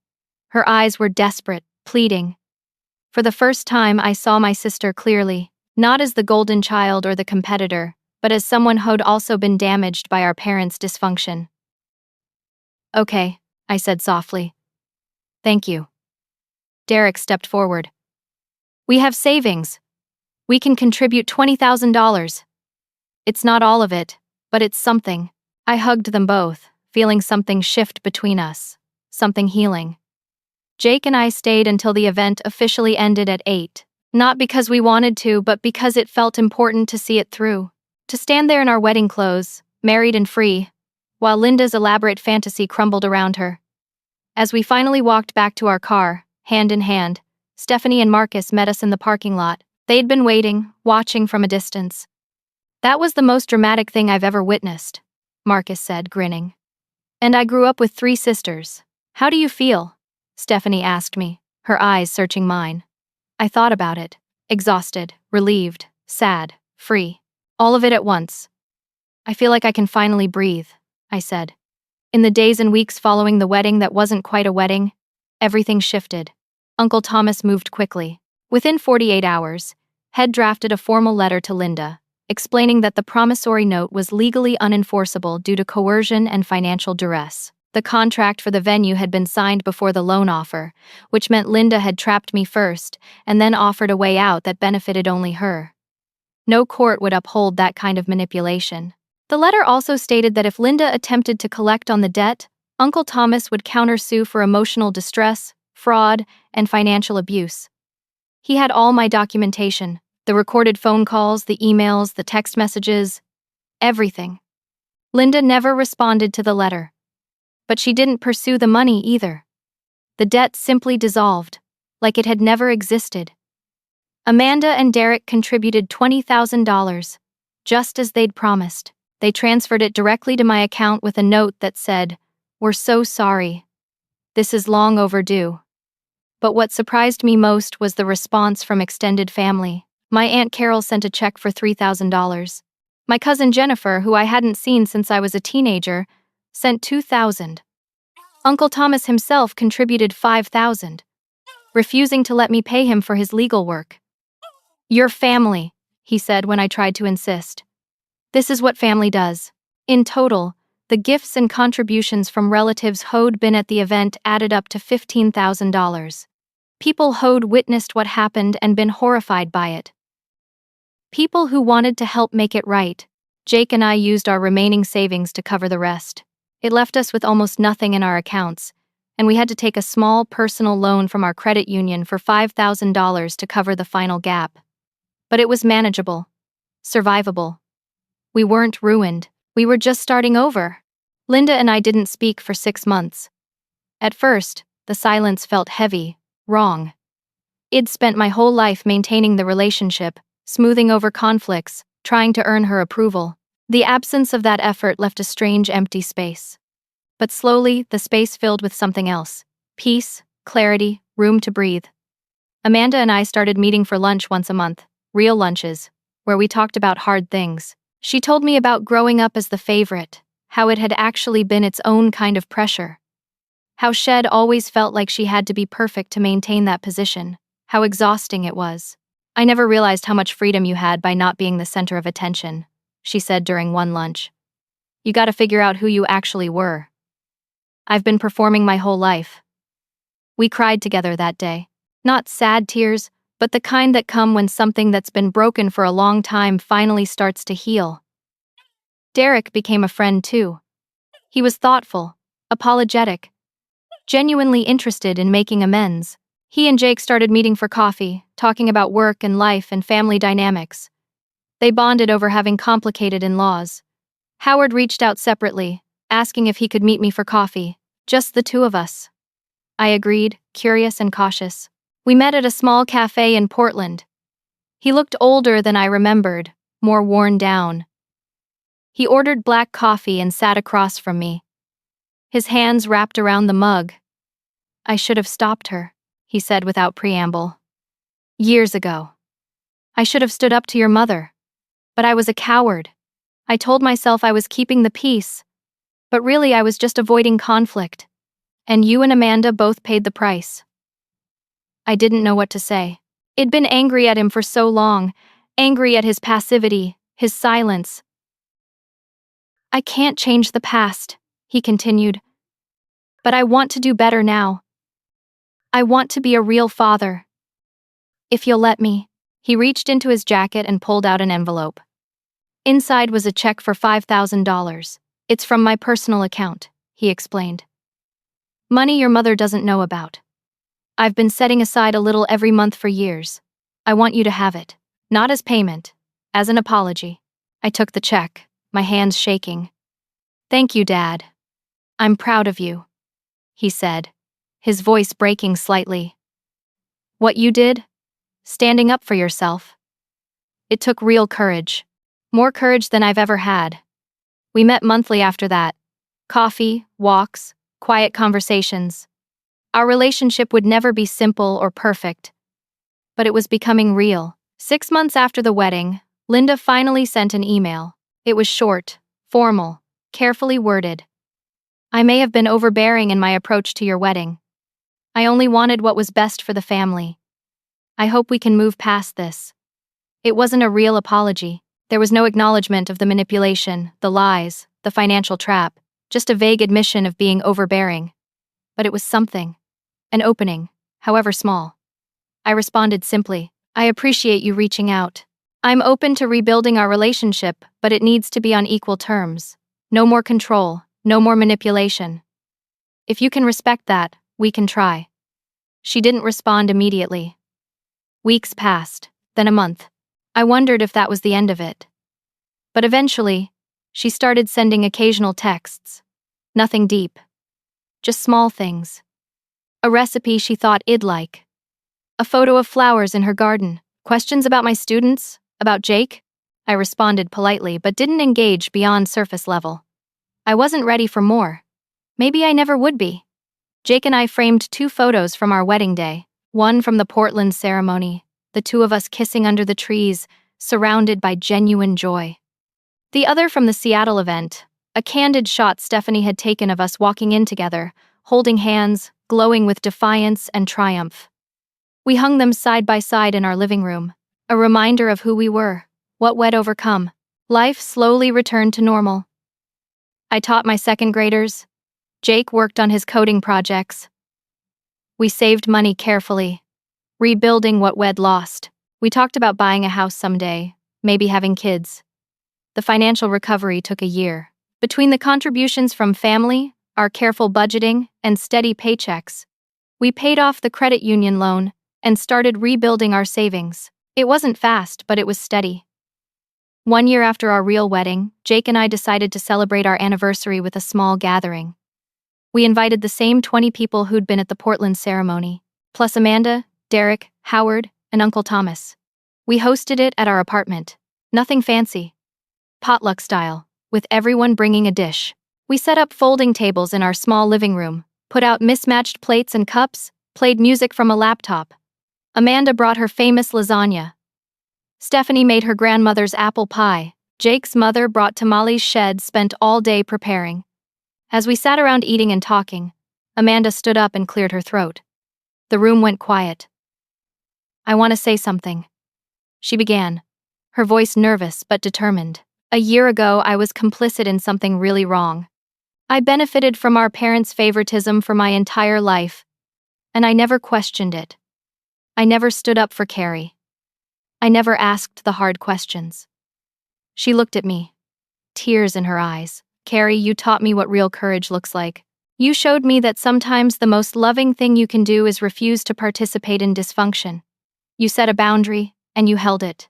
Her eyes were desperate, pleading. For the first time, I saw my sister clearly, not as the golden child or the competitor, but as someone who'd also been damaged by our parents' dysfunction. "Okay," I said softly. "Thank you." Derek stepped forward. "We have savings. We can contribute $20,000. It's not all of it, but it's something." I hugged them both, feeling something shift between us, something healing. Jake and I stayed until the event officially ended at 8, not because we wanted to, but because it felt important to see it through. To stand there in our wedding clothes, married and free, while Linda's elaborate fantasy crumbled around her. As we finally walked back to our car, hand in hand, Stephanie and Marcus met us in the parking lot. They'd been waiting, watching from a distance. "That was the most dramatic thing I've ever witnessed," Marcus said, grinning. "And I grew up with 3 sisters. How do you feel?" Stephanie asked me, her eyes searching mine. I thought about it. Exhausted, relieved, sad, free. All of it at once. "I feel like I can finally breathe," I said. In the days and weeks following the wedding that wasn't quite a wedding, everything shifted. Uncle Thomas moved quickly. Within 48 hours, Head drafted a formal letter to Linda, explaining that the promissory note was legally unenforceable due to coercion and financial duress. The contract for the venue had been signed before the loan offer, which meant Linda had trapped me first and then offered a way out that benefited only her. No court would uphold that kind of manipulation. The letter also stated that if Linda attempted to collect on the debt, Uncle Thomas would countersue for emotional distress, fraud, and financial abuse. He had all my documentation, the recorded phone calls, the emails, the text messages, everything. Linda never responded to the letter. But she didn't pursue the money either. The debt simply dissolved, like it had never existed. Amanda and Derek contributed $20,000, just as they'd promised. They transferred it directly to my account with a note that said, "We're so sorry. This is long overdue." But what surprised me most was the response from extended family. My Aunt Carol sent a check for $3,000. My cousin Jennifer, who I hadn't seen since I was a teenager, sent $2,000. Uncle Thomas himself contributed $5,000, refusing to let me pay him for his legal work. "Your family," he said when I tried to insist. "This is what family does." In total, the gifts and contributions from relatives who'd been at the event added up to $15,000. People who'd witnessed what happened and been horrified by it. People who wanted to help make it right. Jake and I used our remaining savings to cover the rest. It left us with almost nothing in our accounts, and we had to take a small personal loan from our credit union for $5,000 to cover the final gap. But it was manageable, survivable. We weren't ruined, we were just starting over. Linda and I didn't speak for 6 months. At first, the silence felt heavy, wrong. I'd spent my whole life maintaining the relationship, smoothing over conflicts, trying to earn her approval. The absence of that effort left a strange empty space. But slowly, the space filled with something else. Peace, clarity, room to breathe. Amanda and I started meeting for lunch once a month, real lunches, where we talked about hard things. She told me about growing up as the favorite, how it had actually been its own kind of pressure. How Shed always felt like she had to be perfect to maintain that position, how exhausting it was. "I never realized how much freedom you had by not being the center of attention," she said during one lunch. "You gotta figure out who you actually were." "I've been performing my whole life." We cried together that day. Not sad tears, but the kind that come when something that's been broken for a long time finally starts to heal. Derek became a friend too. He was thoughtful, apologetic, genuinely interested in making amends. He and Jake started meeting for coffee, talking about work and life and family dynamics. They bonded over having complicated in-laws. Howard reached out separately, asking if he could meet me for coffee, just the two of us. I agreed, curious and cautious. We met at a small cafe in Portland. He looked older than I remembered, more worn down. He ordered black coffee and sat across from me, his hands wrapped around the mug. "I should have stopped her," he said without preamble. "Years ago. I should have stood up to your mother. But I was a coward. I told myself I was keeping the peace. But really I was just avoiding conflict. And you and Amanda both paid the price." I didn't know what to say. I'd been angry at him for so long, angry at his passivity, his silence. "I can't change the past," he continued. "But I want to do better now. I want to be a real father. If you'll let me." He reached into his jacket and pulled out an envelope. Inside was a check for $5,000. "It's from my personal account," he explained. "Money your mother doesn't know about. I've been setting aside a little every month for years. I want you to have it. Not as payment, as an apology." I took the check, my hands shaking. "Thank you, Dad. I'm proud of you," he said, his voice breaking slightly. "What you did? Standing up for yourself. It took real courage. More courage than I've ever had." We met monthly after that. Coffee, walks, quiet conversations. Our relationship would never be simple or perfect, but it was becoming real. 6 months after the wedding, Linda finally sent an email. It was short, formal, carefully worded. "I may have been overbearing in my approach to your wedding. I only wanted what was best for the family. I hope we can move past this." It wasn't a real apology. There was no acknowledgement of the manipulation, the lies, the financial trap, just a vague admission of being overbearing. But it was something. An opening, however small. I responded simply, "I appreciate you reaching out. I'm open to rebuilding our relationship, but it needs to be on equal terms. No more control, no more manipulation. If you can respect that, we can try." She didn't respond immediately. Weeks passed, then a month. I wondered if that was the end of it. But eventually, she started sending occasional texts. Nothing deep. Just small things. A recipe she thought I'd like. A photo of flowers in her garden. Questions about my students? About Jake? I responded politely but didn't engage beyond surface level. I wasn't ready for more. Maybe I never would be. Jake and I framed 2 photos from our wedding day. One from the Portland ceremony, the 2 of us kissing under the trees, surrounded by genuine joy. The other from the Seattle event, a candid shot Stephanie had taken of us walking in together, holding hands, glowing with defiance and triumph. We hung them side by side in our living room, a reminder of who we were, what we'd overcome. Life slowly returned to normal. I taught my 2nd graders. Jake worked on his coding projects. We saved money carefully, rebuilding what we'd lost. We talked about buying a house someday, maybe having kids. The financial recovery took a year. Between the contributions from family, our careful budgeting, and steady paychecks, we paid off the credit union loan and started rebuilding our savings. It wasn't fast, but it was steady. 1 year after our real wedding, Jake and I decided to celebrate our anniversary with a small gathering. We invited the same 20 people who'd been at the Portland ceremony, plus Amanda, Derek, Howard, and Uncle Thomas. We hosted it at our apartment. Nothing fancy. Potluck style, with everyone bringing a dish. We set up folding tables in our small living room, put out mismatched plates and cups, played music from a laptop. Amanda brought her famous lasagna. Stephanie made her grandmother's apple pie. Jake's mother brought tamales Shed spent all day preparing. As we sat around eating and talking, Amanda stood up and cleared her throat. The room went quiet. "I want to say something," she began, her voice nervous but determined. A year ago, I was complicit in something really wrong. I benefited from our parents' favoritism for my entire life, and I never questioned it. I never stood up for Carrie. I never asked the hard questions. She looked at me, tears in her eyes. Carrie, you taught me what real courage looks like. You showed me that sometimes the most loving thing you can do is refuse to participate in dysfunction. You set a boundary, and you held it.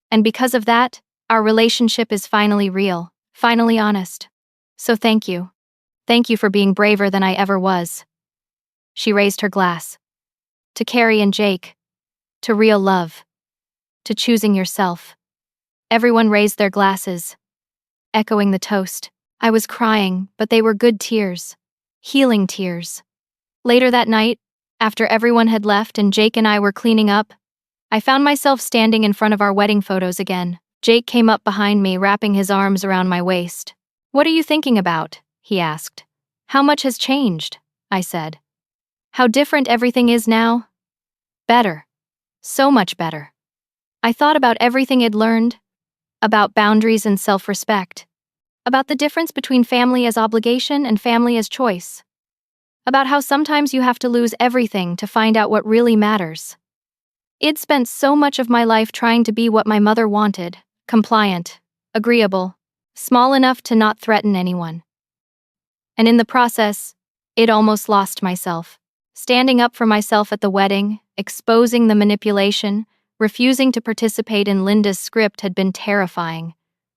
And because of that, our relationship is finally real, finally honest. So thank you. Thank you for being braver than I ever was. She raised her glass. To Carrie and Jake. To real love. To choosing yourself. Everyone raised their glasses, echoing the toast. I was crying, but they were good tears. Healing tears. Later that night, after everyone had left and Jake and I were cleaning up, I found myself standing in front of our wedding photos again. Jake came up behind me, wrapping his arms around my waist. What are you thinking about? He asked. How much has changed? I said. How different everything is now? Better. So much better. I thought about everything I'd learned, about boundaries and self-respect, about the difference between family as obligation and family as choice, about how sometimes you have to lose everything to find out what really matters. I'd spent so much of my life trying to be what my mother wanted, compliant, agreeable, small enough to not threaten anyone. And in the process, I'd almost lost myself. Standing up for myself at the wedding, exposing the manipulation, refusing to participate in Linda's script had been terrifying,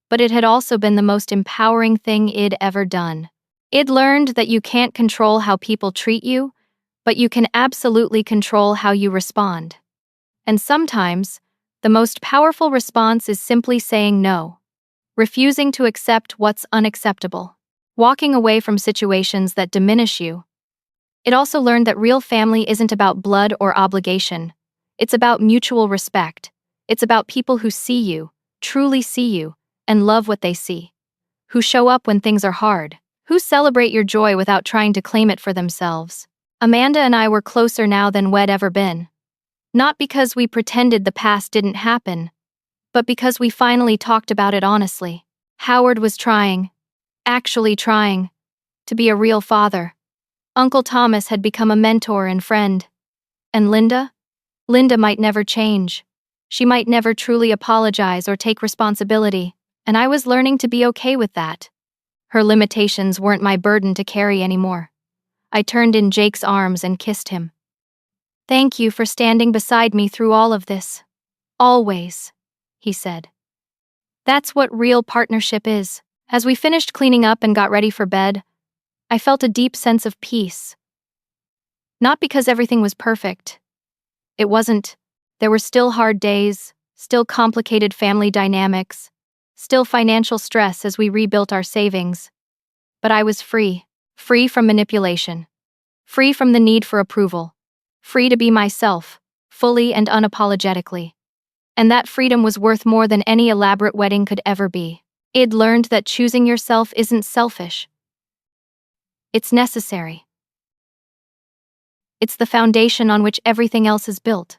but it had also been the most empowering thing I'd ever done. I'd learned that you can't control how people treat you, but you can absolutely control how you respond. And sometimes, the most powerful response is simply saying no, refusing to accept what's unacceptable, walking away from situations that diminish you. It also learned that real family isn't about blood or obligation. It's about mutual respect. It's about people who see you, truly see you, and love what they see. Who show up when things are hard. Who celebrate your joy without trying to claim it for themselves. Amanda and I were closer now than we'd ever been. Not because we pretended the past didn't happen, but because we finally talked about it honestly. Howard was trying, actually trying, to be a real father. Uncle Thomas had become a mentor and friend. And Linda? Linda might never change. She might never truly apologize or take responsibility, and I was learning to be okay with that. Her limitations weren't my burden to carry anymore. I turned in Jake's arms and kissed him. Thank you for standing beside me through all of this. Always, he said. That's what real partnership is. As we finished cleaning up and got ready for bed, I felt a deep sense of peace. Not because everything was perfect. It wasn't. There were still hard days, still complicated family dynamics, still financial stress as we rebuilt our savings. But I was free. Free from manipulation. Free from the need for approval. Free to be myself, fully and unapologetically. And that freedom was worth more than any elaborate wedding could ever be. I'd learned that choosing yourself isn't selfish. It's necessary. It's the foundation on which everything else is built.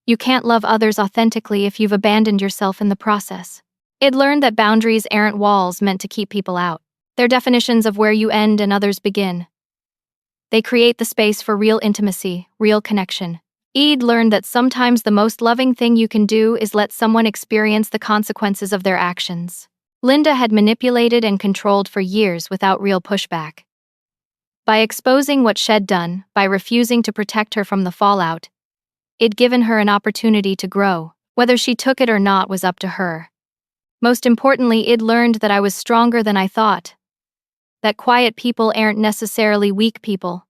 You can't love others authentically if you've abandoned yourself in the process. I'd learned that boundaries aren't walls meant to keep people out. They're definitions of where you end and others begin. They create the space for real intimacy, real connection. I'd learned that sometimes the most loving thing you can do is let someone experience the consequences of their actions. Linda had manipulated and controlled for years without real pushback. By exposing what she'd done, by refusing to protect her from the fallout, I'd given her an opportunity to grow. Whether she took it or not was up to her. Most importantly, I'd learned that I was stronger than I thought. That quiet people aren't necessarily weak people.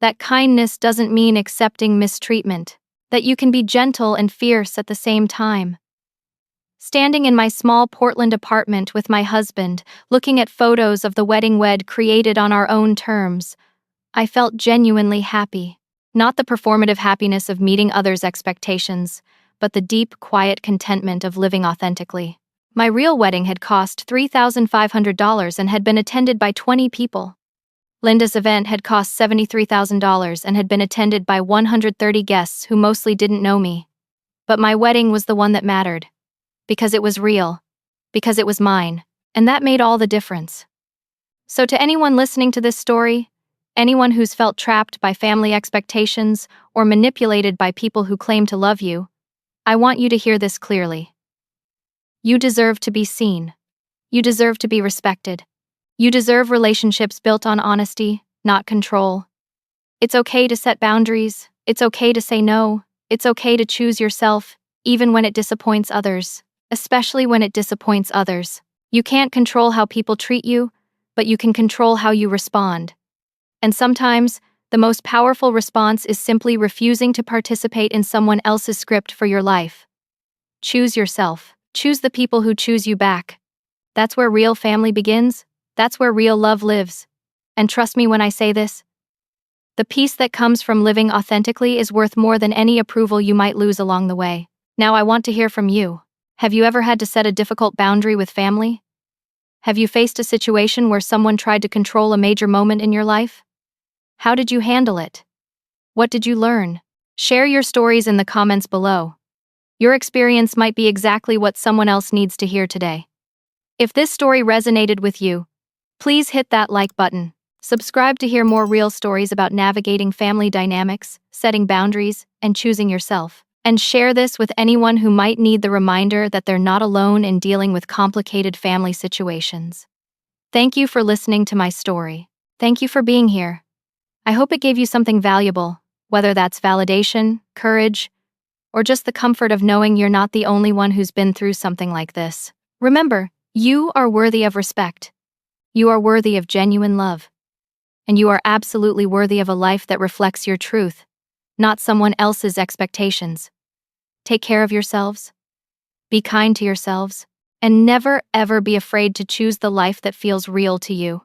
That kindness doesn't mean accepting mistreatment. That you can be gentle and fierce at the same time. Standing in my small Portland apartment with my husband, looking at photos of the wedding we'd created on our own terms, I felt genuinely happy. Not the performative happiness of meeting others' expectations, but the deep, quiet contentment of living authentically. My real wedding had cost $3,500 and had been attended by 20 people. Linda's event had cost $73,000 and had been attended by 130 guests who mostly didn't know me. But my wedding was the one that mattered. Because it was real. Because it was mine. And that made all the difference. So to anyone listening to this story, anyone who's felt trapped by family expectations or manipulated by people who claim to love you, I want you to hear this clearly. You deserve to be seen. You deserve to be respected. You deserve relationships built on honesty, not control. It's okay to set boundaries. It's okay to say no. It's okay to choose yourself, even when it disappoints others, especially when it disappoints others. You can't control how people treat you, but you can control how you respond. And sometimes, the most powerful response is simply refusing to participate in someone else's script for your life. Choose yourself. Choose the people who choose you back. That's where real family begins. That's where real love lives. And trust me when I say this, the peace that comes from living authentically is worth more than any approval you might lose along the way. Now I want to hear from you. Have you ever had to set a difficult boundary with family? Have you faced a situation where someone tried to control a major moment in your life? How did you handle it? What did you learn? Share your stories in the comments below. Your experience might be exactly what someone else needs to hear today. If this story resonated with you, please hit that like button. Subscribe to hear more real stories about navigating family dynamics, setting boundaries, and choosing yourself. And share this with anyone who might need the reminder that they're not alone in dealing with complicated family situations. Thank you for listening to my story. Thank you for being here. I hope it gave you something valuable, whether that's validation, courage, or just the comfort of knowing you're not the only one who's been through something like this. Remember, you are worthy of respect. You are worthy of genuine love. And you are absolutely worthy of a life that reflects your truth, not someone else's expectations. Take care of yourselves, be kind to yourselves, and never ever be afraid to choose the life that feels real to you.